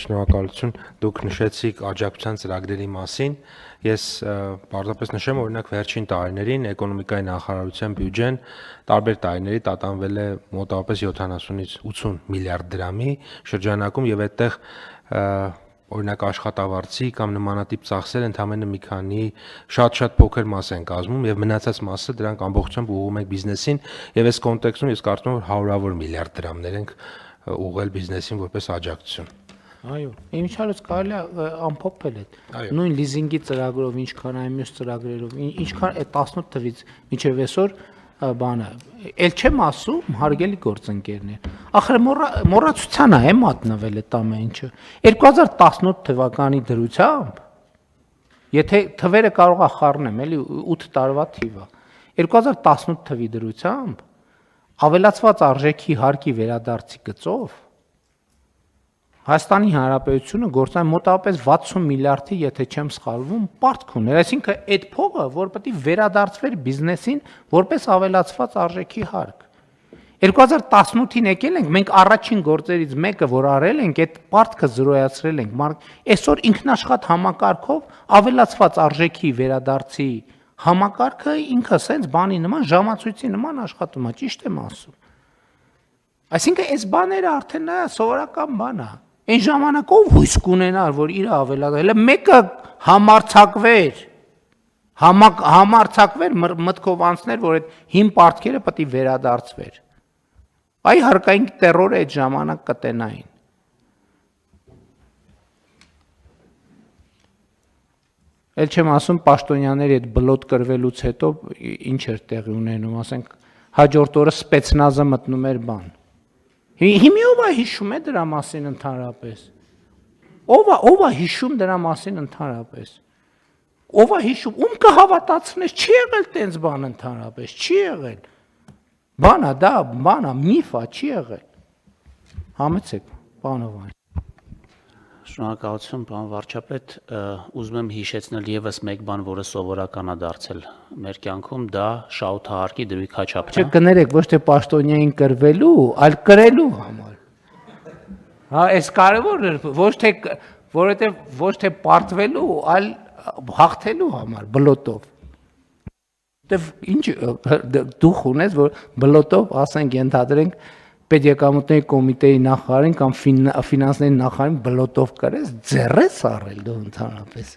Շնորհակալություն, դուք նշեցիք աջակցության ծրագրերի մասին, ես պարզապես նշեմ, օրինակ վերջին տարիներին էկոնոմիկայի նախարարության բյուջեն տարբեր տարիների տատանվել է մոտավորապես 70-ից 80 միլիարդ դրամի շրջանակում եւ այդտեղ օրինակ աշխատավարձի կամ նմանատիպ ծախսեր ընդհանրապես մի քանի շատ փոքր մաս են կազմում եւ մնացած մասը դրանք ամբողջությամբ ուղղում են բիզնեսին եւ այս կոնտեքստում ես կարծում եմ որ հարյուրավոր միլիարդ դրամներ ենք ուղղել բիզնեսին որպես աջակցություն։ Այո, ինչքանից կարելի է ամփոփել այդ նույն լիզինգի ծրագրով, ինչքան այն մյուս ծրագրերով, ինչքան այդ 18 թվից մինչև այսօր բանը, ել չեմ ասում, հարգելի գործընկերներ, ախր մոռացության է մատնվել այդ ամեն ինչը։ 2018 թվականի դրությամբ, եթե թվերը կարող է խառնեմ, էլի 8 տարվա թիվ է, 2018 թվի դրությամբ ավելացված արժեքի հարկի վերադարձի գծով Հայաստանի Հանրապետությունը գործան մոտավորապես 60 միլիարդի, եթե չեմ սխալվում, պարտք ուներ, այսինքն այդ փողը, որ պետք է վերադարձվեր բիզնեսին որպես ավելացված արժեքի հարկ։ 2018-ին եկել ենք, մենք առաջին գործերից մեկը, որ արել ենք, այդ պարտքը զրոյացրել ենք։ Այսօր ինքնաշխատ համակարգով ավելացված արժեքի վերադարձի համակարգը ինքը սենց բանի նման, ժամացույցի նման աշխատում է, ճիշտ եմ ասում։ Այսինքն այս բաները արդեն սովորական բան է։ Այն ժամանակով հույս կունենար, որ իր ավելացել է, մեկը համարցակվեր մտքով անցներ, որ այդ հին պարտքերը պետք է վերադարձվեր։ Այ հարկային տերորը այդ ժամանակ կտենային։ Էլ չեմ ասում պաշտոնյաների այդ բլոտ կրվելուց հետո ինչ էր տեղի ունենում, ասենք հաջորդ օրը սպեցնազը մտնում էր բան։ Հիմի ով է հիշում է դրա մասին ընդհանրապես։ Ով է հիշում դրա մասին ընդհանրապես։ Ով է հիշում, ում կհավատացնես, չի եղել տենց բան ընդհանրապես, չի եղել։ Բանա, դա բանա, միֆ է, չի եղել։ Համեցեք, պանով այն։ Շնորհակալություն, պարոն վարչապետ, ուզում եմ հիշեցնել եւս մեկ բան, որը սովորական է դարձել մեր կյանքում, դա շահութահարկի դրույք հաչափն է։ Չկներեք ոչ թե պաշտոնյային կրվելու, այլ կրելու համար։ Հա, այս կարևոր է, որովհետեւ ոչ թե պարտվելու, այլ հաղթելու համար բլոտով։ Դեվ ինչ դուխ ունես, որ բլոտով, ասենք, ենթադրենք Պետեկամուտների կոմիտեի նախարարին կամ ֆինանսների նախարարին բլոտով կրես, ձեռես առել դու ընդհանրապես։